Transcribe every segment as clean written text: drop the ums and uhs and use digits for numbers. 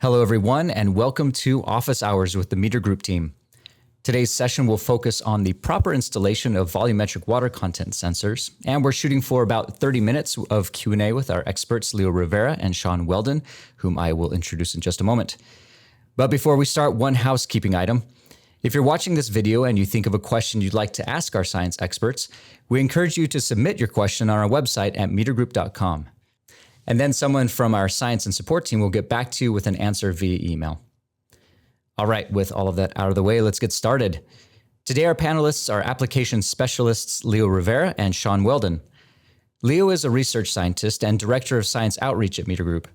Hello, everyone, and welcome to Office Hours with the Meter Group team. Today's session will focus on the proper installation of volumetric water content sensors, and we're shooting for about 30 minutes of Q&A with our experts, Rivera and Shaun Weldon, whom I will introduce in just a moment. But before we start, one housekeeping item. If you're watching this video and you think of a question you'd like to ask our science experts, we encourage you to submit your question on our website at metergroup.com. And then someone from our science and support team will get back to you with an answer via email. All right, with all of that out of the way, let's get started. Today, our panelists are application specialists Leo Rivera and Shaun Weldon. Leo is a research scientist and director of science outreach at Meter Group.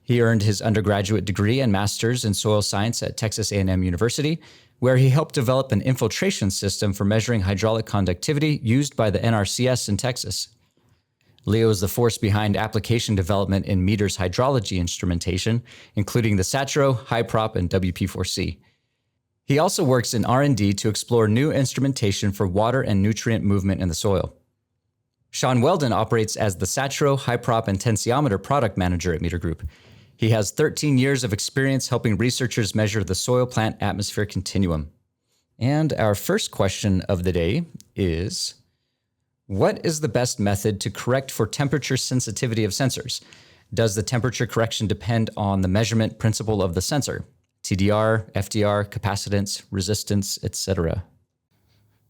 He earned his undergraduate degree and master's in soil science at Texas A&M University, where he helped develop an infiltration system for measuring hydraulic conductivity used by the NRCS in Texas. Leo is the force behind application development in meters hydrology instrumentation, including the SATURO, HYPROP, and WP4C. He also works in R&D to explore new instrumentation for water and nutrient movement in the soil. Shaun Weldon operates as the SATURO, HYPROP, and tensiometer product manager at Meter Group. He has 13 years of experience helping researchers measure the soil-plant atmosphere continuum. And our first question of the day is, what is the best method to correct for temperature sensitivity of sensors? Does the temperature correction depend on the measurement principle of the sensor? TDR, FDR, capacitance, resistance, etc.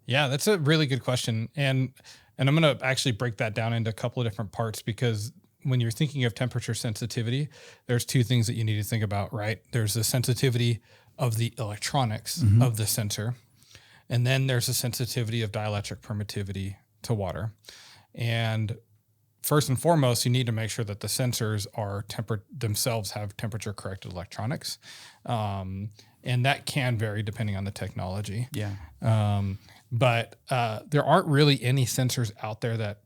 Yeah, that's a really good question. And I'm going to actually break that down into a couple of different parts, because when you're thinking of temperature sensitivity, there's two things that you need to think about, right? There's the sensitivity of the electronics of the sensor, and then there's the sensitivity of dielectric permittivity to water. And first and foremost, you need to make sure that the sensors are themselves have temperature corrected electronics. And that can vary depending on the technology. Yeah. But there aren't really any sensors out there that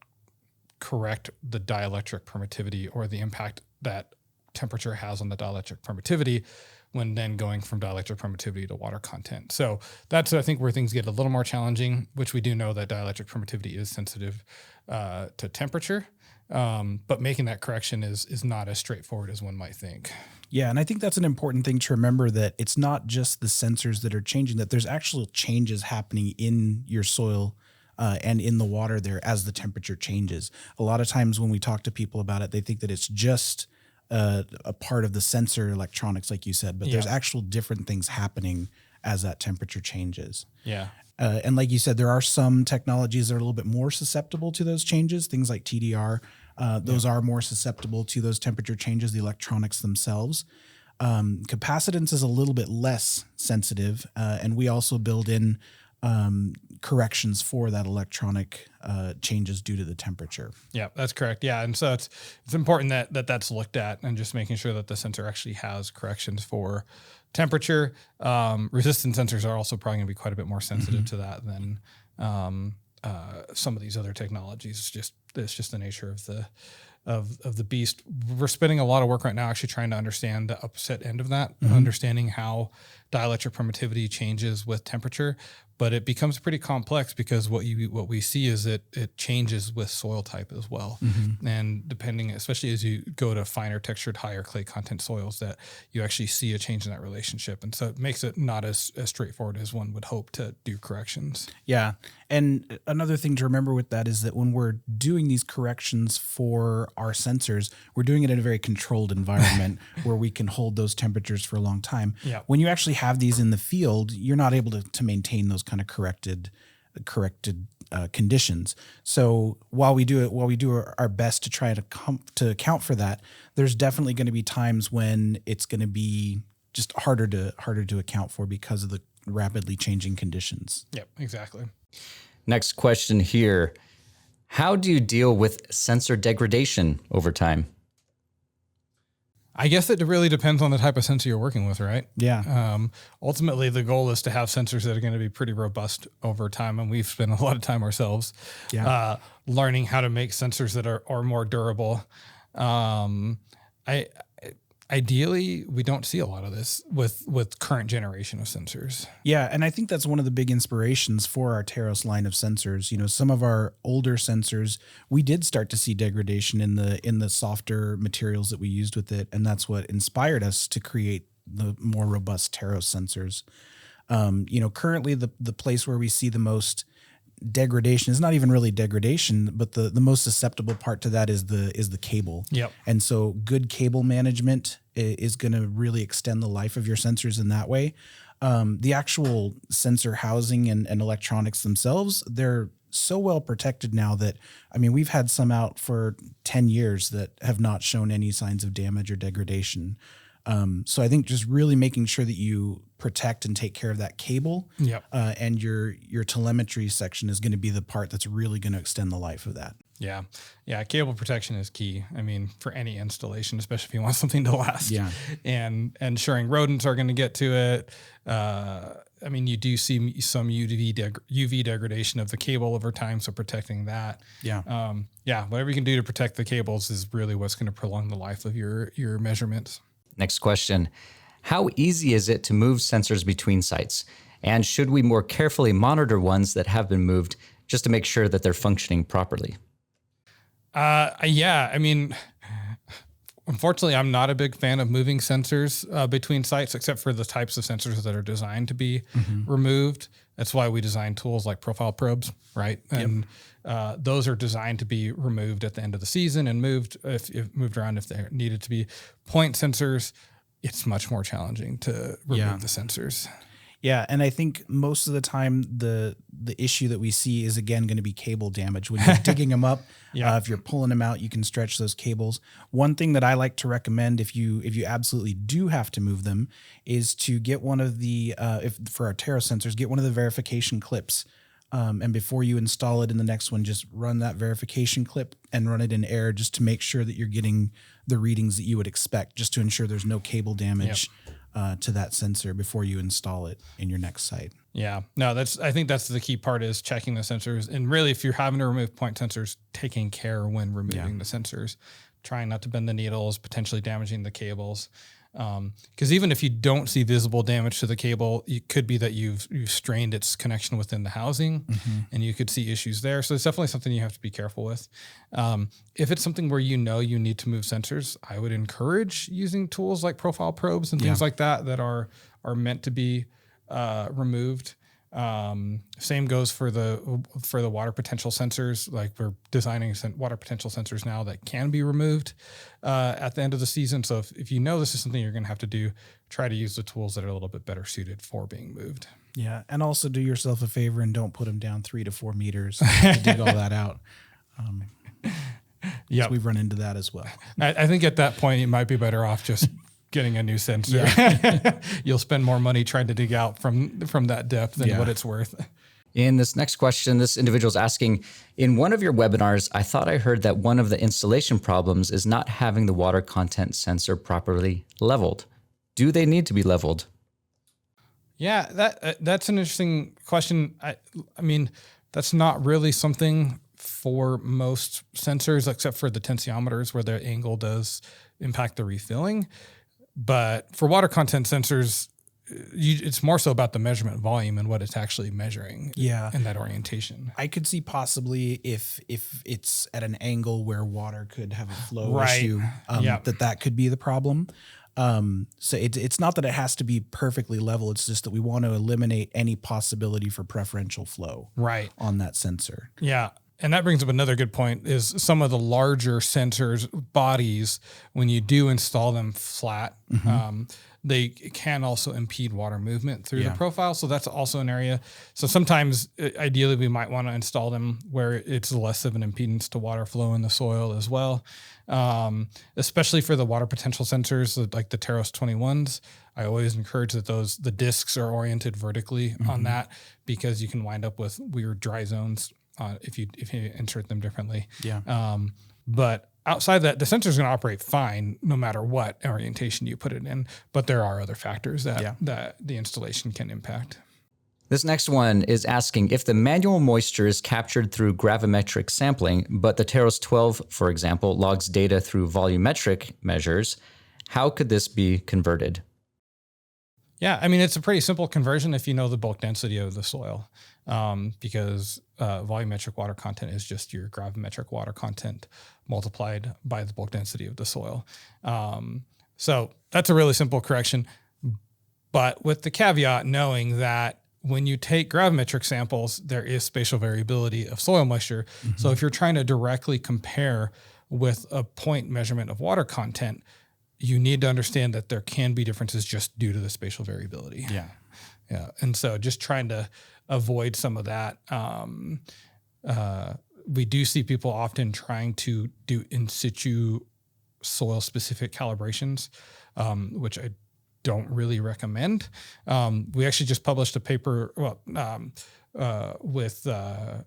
correct the dielectric permittivity or the impact that temperature has on the dielectric permittivity when then going from dielectric permittivity to water content. So that's, I think, where things get a little more challenging, which we do know that dielectric permittivity is sensitive to temperature. But making that correction is not as straightforward as one might think. Yeah, and I think that's an important thing to remember, that it's not just the sensors that are changing, that there's actual changes happening in your soil and in the water there as the temperature changes. A lot of times when we talk to people about it, they think that it's just a part of the sensor electronics, like you said, but there's actual different things happening as that temperature changes. Yeah. And like you said, there are some technologies that are a little bit more susceptible to those changes. Things like TDR, those are more susceptible to those temperature changes, the electronics themselves. Capacitance is a little bit less sensitive, and we also build in corrections for that electronic changes due to the temperature. Yeah, that's correct. Yeah, and so it's important that that's looked at, and just making sure that the sensor actually has corrections for temperature. Resistance sensors are also probably going to be quite a bit more sensitive to that than some of these other technologies. It's just the nature of the beast. We're spending a lot of work right now actually trying to understand the opposite end of that, understanding how dielectric permittivity changes with temperature. But it becomes pretty complex, because what we see is that it changes with soil type as well. And depending, especially as you go to finer textured, higher clay content soils, that you actually see a change in that relationship. And so it makes it not as straightforward as one would hope to do corrections. Yeah. And another thing to remember with that is that when we're doing these corrections for our sensors, we're doing it in a very controlled environment where we can hold those temperatures for a long time. Yeah. When you actually have these in the field, you're not able to maintain those kind of corrected conditions. So while we do our best to try to account for that, there's definitely going to be times when it's going to be just harder to account for because of the rapidly changing conditions. Yep, exactly. Next question here. How do you deal with sensor degradation over time? I guess it really depends on the type of sensor you're working with, right? Yeah. Ultimately, the goal is to have sensors that are going to be pretty robust over time, and we've spent a lot of time ourselves learning how to make sensors that are more durable. I ideally, we don't see a lot of this with current generation of sensors. Yeah, and I think that's one of the big inspirations for our Teros line of sensors. You know, some of our older sensors, we did start to see degradation in the softer materials that we used with it, and that's what inspired us to create the more robust Teros sensors. You know, currently the place where we see the most degradation is not even really degradation, but the most susceptible part to that is the cable. Yep. And so good cable management is going to really extend the life of your sensors in that way. The actual sensor housing and electronics themselves, they're so well protected now that, I mean, we've had some out for 10 years that have not shown any signs of damage or degradation. So I think just really making sure that you protect and take care of that cable, Yep. And your telemetry section is going to be the part that's really going to extend the life of that. Yeah. Yeah. Cable protection is key. I mean, for any installation, especially if you want something to last. Yeah. And ensuring rodents are going to get to it. I mean, you do see some UV degradation of the cable over time. So protecting that. Yeah. Whatever you can do to protect the cables is really what's going to prolong the life of your measurements. Next question. How easy is it to move sensors between sites? And should we more carefully monitor ones that have been moved just to make sure that they're functioning properly? Yeah, I mean, unfortunately, I'm not a big fan of moving sensors between sites, except for the types of sensors that are designed to be removed. That's why we design tools like profile probes, right? And those are designed to be removed at the end of the season and moved if moved around if they needed to be. Point sensors, it's much more challenging to remove the sensors. Yeah, and I think most of the time the issue that we see is again going to be cable damage when you're digging them up. If you're pulling them out, you can stretch those cables. One thing that I like to recommend if you absolutely do have to move them is to get one of the for our Teros sensors, get one of the verification clips. And before you install it in the next one, just run that verification clip and run it in air just to make sure that you're getting the readings that you would expect, just to ensure there's no cable damage to that sensor before you install it in your next site. Yeah, no, I think that's the key part is checking the sensors. And really, if you're having to remove point sensors, taking care when removing the sensors, trying not to bend the needles, potentially damaging the cables. Because even if you don't see visible damage to the cable, it could be that you've strained its connection within the housing, and you could see issues there. So it's definitely something you have to be careful with. If it's something where you know you need to move sensors, I would encourage using tools like profile probes and things like that are meant to be removed. Same goes for the water potential sensors. Like we're designing water potential sensors now that can be removed at the end of the season. So if you know this is something you're going to have to do, try to use the tools that are a little bit better suited for being moved. Yeah, and also do yourself a favor and don't put them down 3 to 4 meters to dig all that out. Yeah, we've run into that as well. I think at that point you might be better off just getting a new sensor. You'll spend more money trying to dig out from that depth than what it's worth. In this next question, this individual's asking, in one of your webinars, I thought I heard that one of the installation problems is not having the water content sensor properly leveled. Do they need to be leveled? Yeah, that's an interesting question. I mean, that's not really something for most sensors, except for the tensiometers where the angle does impact the refilling. But for water content sensors, it's more so about the measurement volume and what it's actually measuring in that orientation. I could see possibly if it's at an angle where water could have a flow issue, that could be the problem. So it's not that it has to be perfectly level. It's just that we want to eliminate any possibility for preferential flow on that sensor. Yeah. And that brings up another good point is some of the larger sensors bodies, when you do install them flat, they can also impede water movement through the profile. So that's also an area. So sometimes ideally we might want to install them where it's less of an impedance to water flow in the soil as well. Especially for the water potential sensors like the Teros 21s. I always encourage that the discs are oriented vertically on that, because you can wind up with weird dry zones if you insert them differently. But outside that, the sensor is going to operate fine no matter what orientation you put it in. But there are other factors that the installation can impact. This next one is asking if the manual moisture is captured through gravimetric sampling, but the Teros 12, for example, logs data through volumetric measures. How could this be converted? Yeah, I mean, it's a pretty simple conversion if you know the bulk density of the soil, because volumetric water content is just your gravimetric water content multiplied by the bulk density of the soil. So that's a really simple correction, but with the caveat knowing that when you take gravimetric samples, there is spatial variability of soil moisture. Mm-hmm. So if you're trying to directly compare with a point measurement of water content, you need to understand that there can be differences just due to the spatial variability. Yeah. Yeah. And so just trying to avoid some of that. We do see people often trying to do in situ soil specific calibrations, which I don't really recommend. We actually just published a paper with a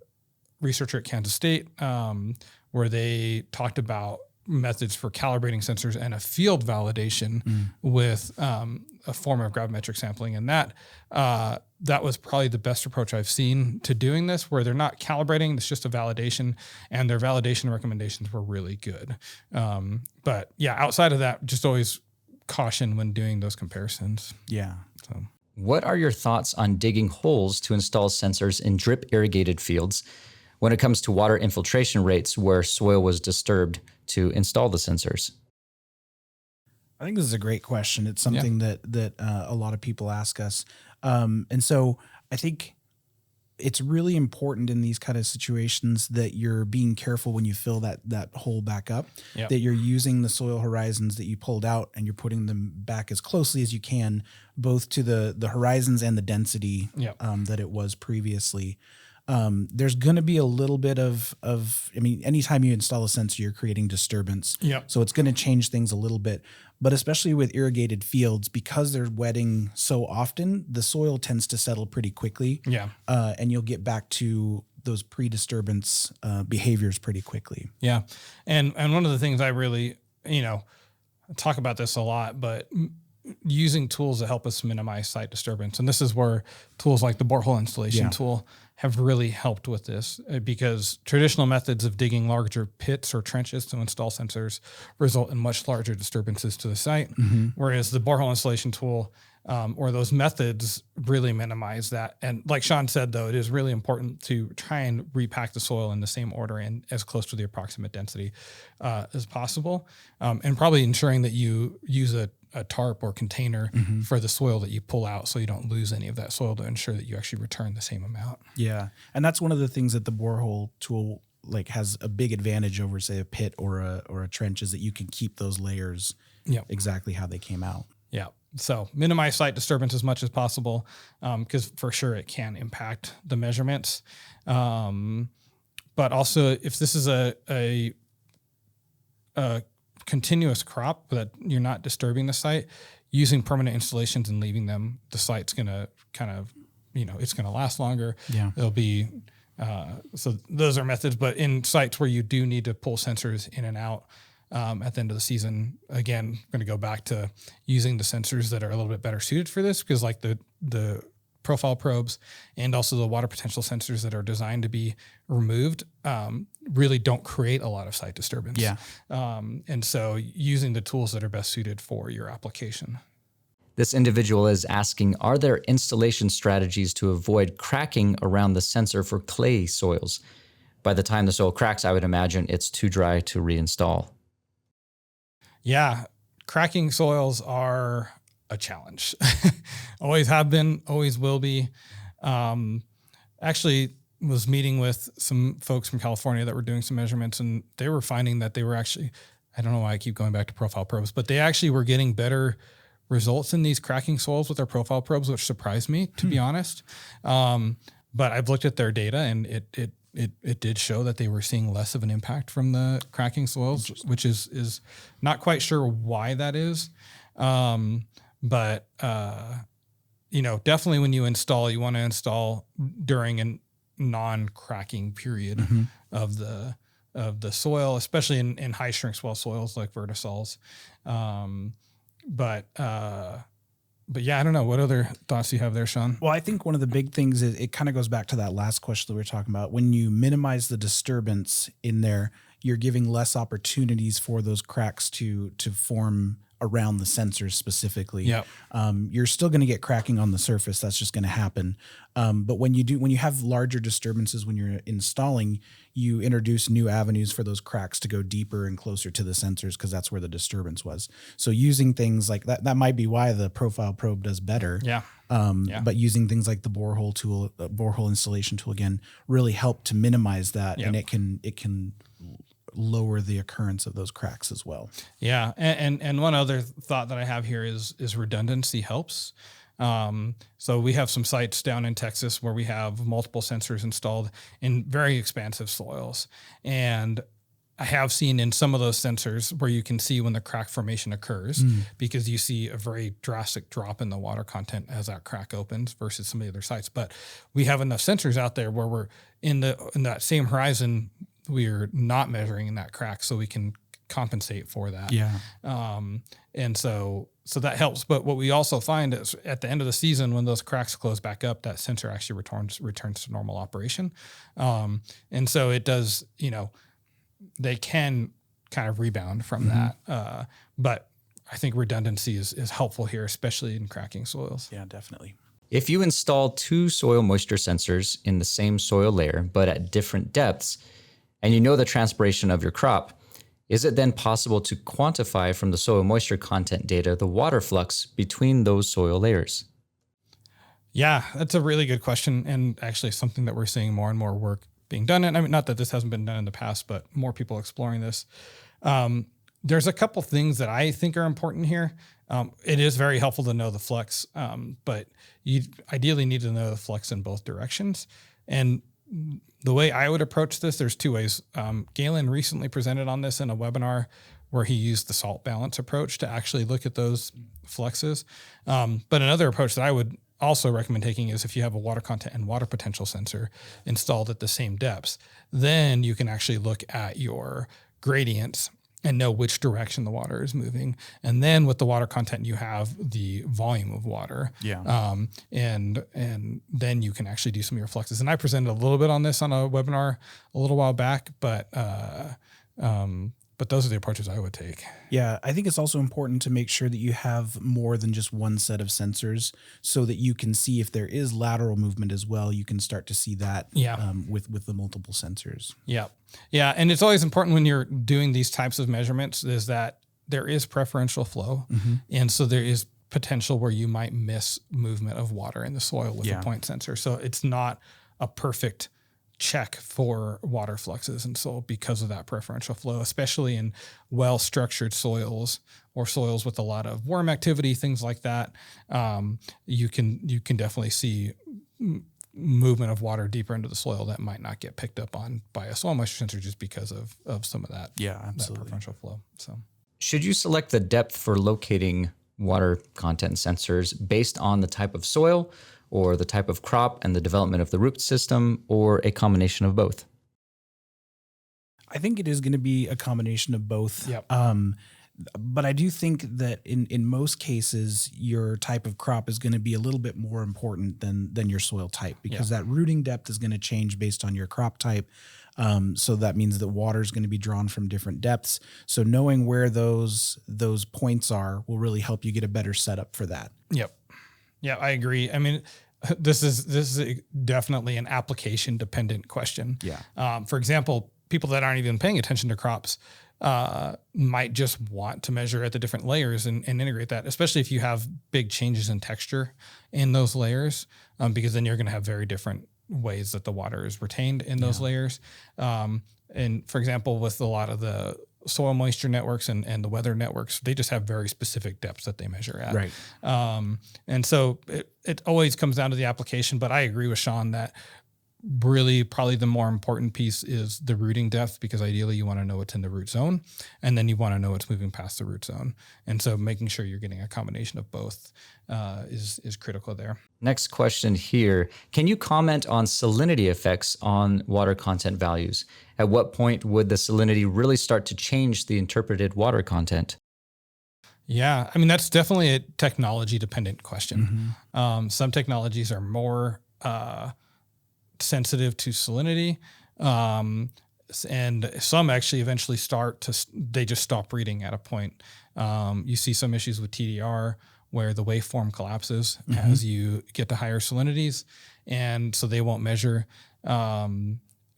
researcher at Kansas State where they talked about methods for calibrating sensors and a field validation with a form of gravimetric sampling. And that was probably the best approach I've seen to doing this, where they're not calibrating, it's just a validation, and their validation recommendations were really good. But yeah, outside of that, just always caution when doing those comparisons. Yeah. So, what are your thoughts on digging holes to install sensors in drip irrigated fields when it comes to water infiltration rates where soil was disturbed to install the sensors? I think this is a great question. It's something that a lot of people ask us. And so I think it's really important in these kind of situations that you're being careful when you fill that hole back up, that you're using the soil horizons that you pulled out and you're putting them back as closely as you can, both to the horizons and the density that it was previously. There's going to be a little bit of, I mean, anytime you install a sensor, you're creating disturbance. So it's going to change things a little bit, but especially with irrigated fields, because they're wetting so often, the soil tends to settle pretty quickly. And you'll get back to those pre-disturbance behaviors pretty quickly. Yeah. And one of the things I really, talk about this a lot, but using tools that help us minimize site disturbance. And this is where tools like the borehole installation tool have really helped with this, because traditional methods of digging larger pits or trenches to install sensors result in much larger disturbances to the site. Whereas the borehole installation tool or those methods really minimize that. And like Shaun said, though, it is really important to try and repack the soil in the same order and as close to the approximate density as possible. And probably ensuring that you use a tarp or container for the soil that you pull out, so you don't lose any of that soil, to ensure that you actually return the same amount. Yeah. And that's one of the things that the borehole tool has a big advantage over, say, a pit or a trench, is that you can keep those layers exactly how they came out. Yeah. So minimize site disturbance as much as possible, because for sure it can impact the measurements. But also, if this is a continuous crop that you're not disturbing the site, using permanent installations and leaving them, the site's going to kind of, it's going to last longer. It'll be, so those are methods, but in sites where you do need to pull sensors in and out at the end of the season, again, I'm going to go back to using the sensors that are a little bit better suited for this, because like the profile probes and also the water potential sensors that are designed to be removed really don't create a lot of site disturbance. And so using the tools that are best suited for your application. This individual is asking, are there installation strategies to avoid cracking around the sensor for clay soils? By the time the soil cracks, I would imagine it's too dry to reinstall. Yeah, cracking soils are a challenge. Always have been, always will be. Actually was meeting with some folks from California that were doing some measurements, and they were finding that they were actually, I don't know why I keep going back to profile probes, but they actually were getting better results in these cracking soils with their profile probes, which surprised me, to be honest. But I've looked at their data, and it did show that they were seeing less of an impact from the cracking soils, which is not quite sure why that is. But definitely when you install, you want to install during a non-cracking period of the soil, especially in high shrink swell soils like vertisols. But yeah, I don't know. What other thoughts do you have there, Shaun? Well, I think one of the big things is it kind of goes back to that last question that we were talking about. When you minimize the disturbance in there, you're giving less opportunities for those cracks to form around the sensors specifically. Yep. You're still going to get cracking on the surface. That's just going to happen. But when you have larger disturbances when you're installing, you introduce new avenues for those cracks to go deeper and closer to the sensors because that's where the disturbance was. So using things like that might be why the profile probe does better. Yeah. But using things like the borehole tool, borehole installation tool again, really help to minimize that, and it can lower the occurrence of those cracks as well. Yeah. And one other thought that I have here is redundancy helps. So we have some sites down in Texas where we have multiple sensors installed in very expansive soils. And I have seen in some of those sensors where you can see when the crack formation occurs because you see a very drastic drop in the water content as that crack opens versus some of the other sites. But we have enough sensors out there where we're in that same horizon, we're not measuring in that crack, so we can compensate for that. Yeah. And so that helps. But what we also find is at the end of the season, when those cracks close back up, that sensor actually returns to normal operation. And so it does, they can kind of rebound from that. But I think redundancy is helpful here, especially in cracking soils. Yeah, definitely. If you install two soil moisture sensors in the same soil layer, but at different depths, and you know the transpiration of your crop, is it then possible to quantify from the soil moisture content data the water flux between those soil layers? Yeah, that's a really good question, and actually something that we're seeing more and more work being done. And I mean, not that this hasn't been done in the past, but more people exploring this. There's a couple things that I think are important here. It is very helpful to know the flux, but you ideally need to know the flux in both directions. And the way I would approach this, there's two ways. Galen recently presented on this in a webinar where he used the salt balance approach to actually look at those fluxes. But another approach that I would also recommend taking is if you have a water content and water potential sensor installed at the same depths, then you can actually look at your gradients and know which direction the water is moving. And then with the water content, you have the volume of water. Yeah. And then you can actually do some of your fluxes. And I presented a little bit on this on a webinar a little while back, but those are the approaches I would take. Yeah, I think it's also important to make sure that you have more than just one set of sensors so that you can see if there is lateral movement as well. You can start to see that with the multiple sensors. Yeah. Yeah. And it's always important when you're doing these types of measurements is that there is preferential flow. And so there is potential where you might miss movement of water in the soil with a point sensor. So it's not a perfect check for water fluxes and soil because of that preferential flow, especially in well-structured soils or soils with a lot of worm activity, things like that. You can definitely see movement of water deeper into the soil that might not get picked up on by a soil moisture sensor just because of some of that, that preferential flow. So, should you select the depth for locating water content sensors based on the type of soil or the type of crop and the development of the root system, or a combination of both? I think it is going to be a combination of both. Yep. But I do think that in most cases, your type of crop is going to be a little bit more important than your soil type because that rooting depth is going to change based on your crop type. So that means that water is going to be drawn from different depths. So knowing where those points are will really help you get a better setup for that. Yep. Yeah, I agree. I mean, this is definitely an application dependent question. Yeah. For example, people that aren't even paying attention to crops might just want to measure at the different layers and integrate that, especially if you have big changes in texture in those layers, because then you're going to have very different ways that the water is retained in those layers. And for example, with a lot of the soil moisture networks and the weather networks, they just have very specific depths that they measure at. Right. And so it always comes down to the application, but I agree with Shaun that really probably the more important piece is the rooting depth, because ideally you want to know what's in the root zone and then you want to know what's moving past the root zone. And so making sure you're getting a combination of both is critical there. Next question here. Can you comment on salinity effects on water content values? At what point would the salinity really start to change the interpreted water content? Yeah, I mean, that's definitely a technology dependent question. Some technologies are more sensitive to salinity. And some actually eventually they just stop reading at a point You see some issues with TDR where the waveform collapses as you get to higher salinities, and so they won't measure.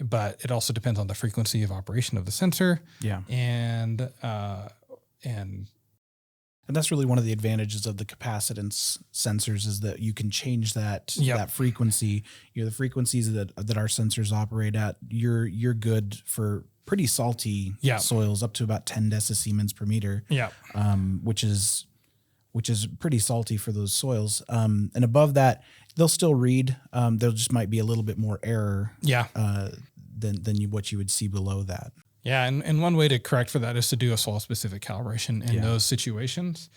But it also depends on the frequency of operation of the sensor. Yeah. And that's really one of the advantages of the capacitance sensors is that you can change that that frequency. The frequencies that our sensors operate at, you're good for pretty salty soils up to about 10 decisiemens per meter. Yeah. Which is pretty salty for those soils. And above that, they'll still read. There just might be a little bit more error. Than what you would see below that. Yeah, and one way to correct for that is to do a soil-specific calibration in those situations,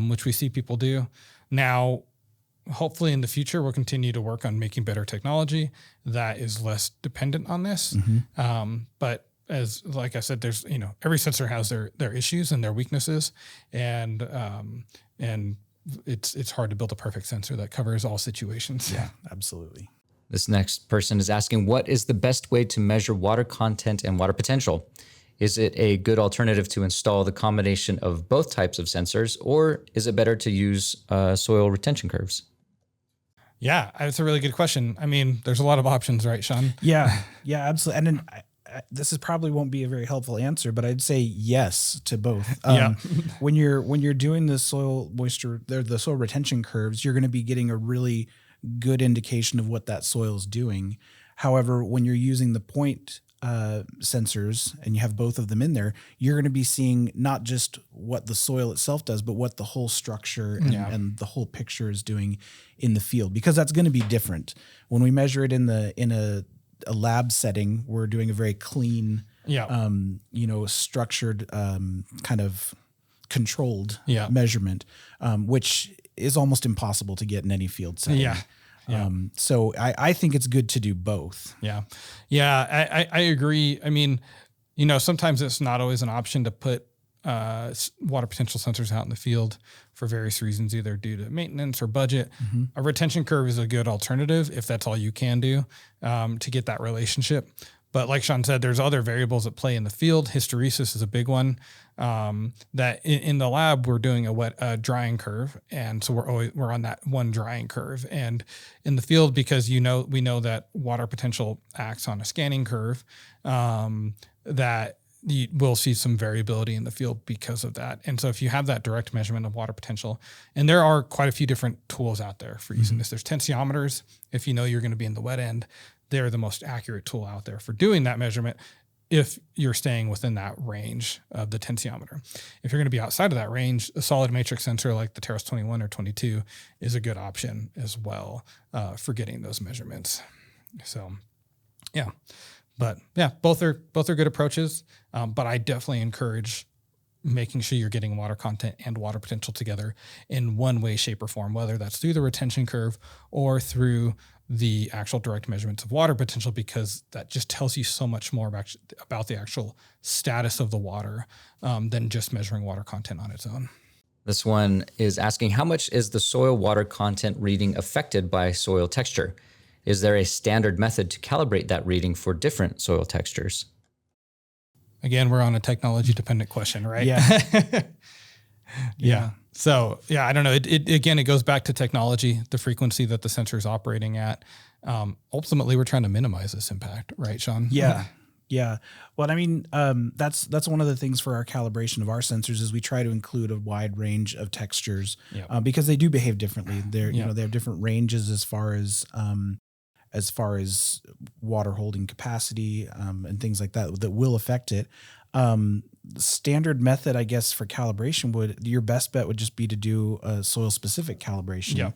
which we see people do. Now, hopefully in the future, we'll continue to work on making better technology that is less dependent on this. But like I said, there's, every sensor has their issues and their weaknesses, and it's hard to build a perfect sensor that covers all situations. Yeah, absolutely. This next person is asking, what is the best way to measure water content and water potential? Is it a good alternative to install the combination of both types of sensors, or is it better to use soil retention curves? Yeah, it's a really good question. I mean, there's a lot of options, right, Shaun? Yeah, absolutely. And then this probably won't be a very helpful answer, but I'd say yes to both. When you're doing the soil moisture, the soil retention curves, you're going to be getting a really good indication of what that soil is doing. However, when you're using the point sensors and you have both of them in there, you're going to be seeing not just what the soil itself does, but what the whole structure and the whole picture is doing in the field, because that's going to be different. When we measure it in a lab setting, we're doing a very clean, structured, kind of controlled measurement, which is almost impossible to get in any field setting. So I think it's good to do both. I agree. I mean, sometimes it's not always an option to put water potential sensors out in the field for various reasons, either due to maintenance or budget. A retention curve is a good alternative if that's all you can do to get that relationship. But like Shaun said, there's other variables at play in the field. Hysteresis is a big one. That in the lab we're doing a drying curve, and so we're on that one drying curve. And in the field, because we know that water potential acts on a scanning curve, that we'll see some variability in the field because of that. And so if you have that direct measurement of water potential, and there are quite a few different tools out there for using this. There's tensiometers. If you know you're going to be in the wet end, they're the most accurate tool out there for doing that measurement if you're staying within that range of the tensiometer. If you're going to be outside of that range, a solid matrix sensor like the Terrace 21 or 22 is a good option as well for getting those measurements. So, both are good approaches, but I definitely encourage making sure you're getting water content and water potential together in one way, shape, or form, whether that's through the retention curve or through the actual direct measurements of water potential, because that just tells you so much more about the actual status of the water than just measuring water content on its own. This one is asking, how much is the soil water content reading affected by soil texture? Is there a standard method to calibrate that reading for different soil textures? Again, we're on a technology-dependent question, right? Yeah. So, I don't know. It goes back to technology, the frequency that the sensor is operating at. Ultimately, we're trying to minimize this impact, right, Shaun? Yeah. Well, I mean, that's one of the things for our calibration of our sensors is we try to include a wide range of textures because they do behave differently. They have different ranges as far as water holding capacity and things like that will affect it. Standard method, I guess, for calibration your best bet would just be to do a soil specific calibration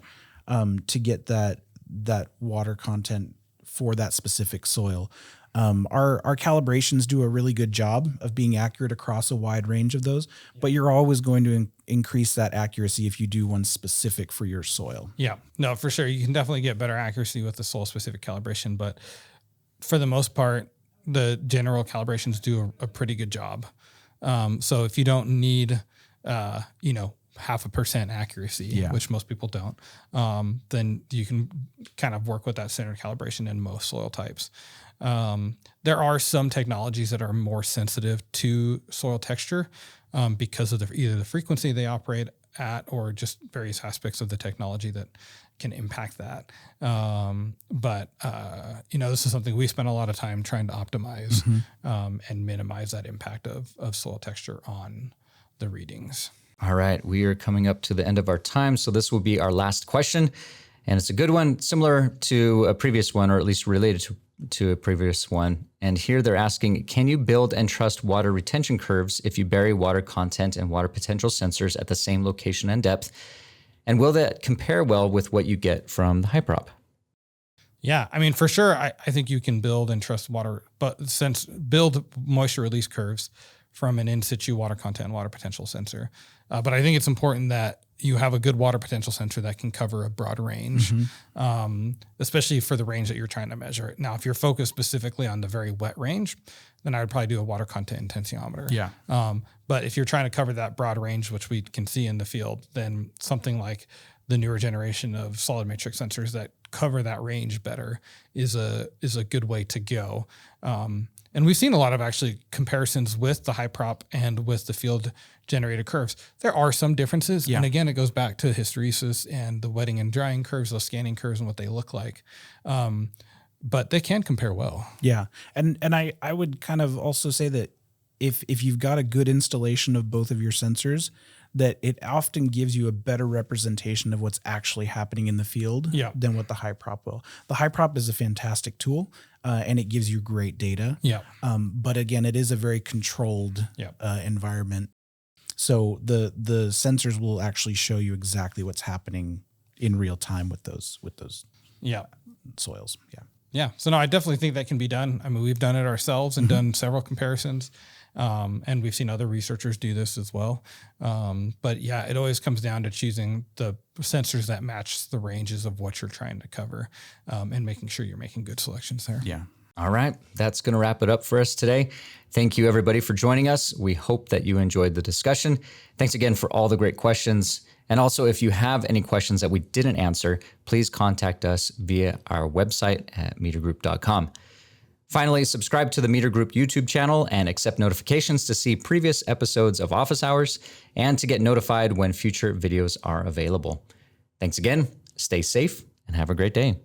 to get that water content for that specific soil. Our calibrations do a really good job of being accurate across a wide range of those, but you're always going to increase that accuracy if you do one specific for your soil. Yeah, no, for sure. You can definitely get better accuracy with the soil specific calibration, but for the most part, the general calibrations do a pretty good job. So if you don't need, 0.5% accuracy, which most people don't, then you can kind of work with that standard calibration in most soil types. There are some technologies that are more sensitive to soil texture because of either the frequency they operate at or just various aspects of the technology that can impact that. But this is something we spend a lot of time trying to optimize and minimize that impact of soil texture on the readings. All right, we are coming up to the end of our time, so this will be our last question, and it's a good one, similar to a previous one, or at least related to a previous one. And here they're asking, can you build and trust water retention curves if you bury water content and water potential sensors at the same location and depth? And will that compare well with what you get from the HYPROP? Yeah, I mean, for sure, I think you can build and trust build moisture release curves from an in situ water content and water potential sensor. But I think it's important that you have a good water potential sensor that can cover a broad range, especially for the range that you're trying to measure. Now, if you're focused specifically on the very wet range, then I would probably do a water content intensitometer. Yeah. But if you're trying to cover that broad range, which we can see in the field, then something like the newer generation of solid matrix sensors that cover that range better is a good way to go. And we've seen a lot of actually comparisons with the HYPROP and with the field generated curves. There are some differences. Yeah. And again, it goes back to hysteresis and the wetting and drying curves, those scanning curves and what they look like. But they can compare well. Yeah. And I would kind of also say that if you've got a good installation of both of your sensors, that it often gives you a better representation of what's actually happening in the field than what the HYPROP will. The HYPROP is a fantastic tool, and it gives you great data. Yeah. But again, it is a very controlled environment. So the sensors will actually show you exactly what's happening in real time with those soils. Yeah. Yeah. So no, I definitely think that can be done. I mean, we've done it ourselves and done several comparisons. And we've seen other researchers do this as well. But yeah, it always comes down to choosing the sensors that match the ranges of what you're trying to cover, and making sure you're making good selections there. Yeah. All right. That's going to wrap it up for us today. Thank you, everybody, for joining us. We hope that you enjoyed the discussion. Thanks again for all the great questions. And also, if you have any questions that we didn't answer, please contact us via our website at metergroup.com. Finally, subscribe to the Meter Group YouTube channel and accept notifications to see previous episodes of Office Hours and to get notified when future videos are available. Thanks again, stay safe, and have a great day.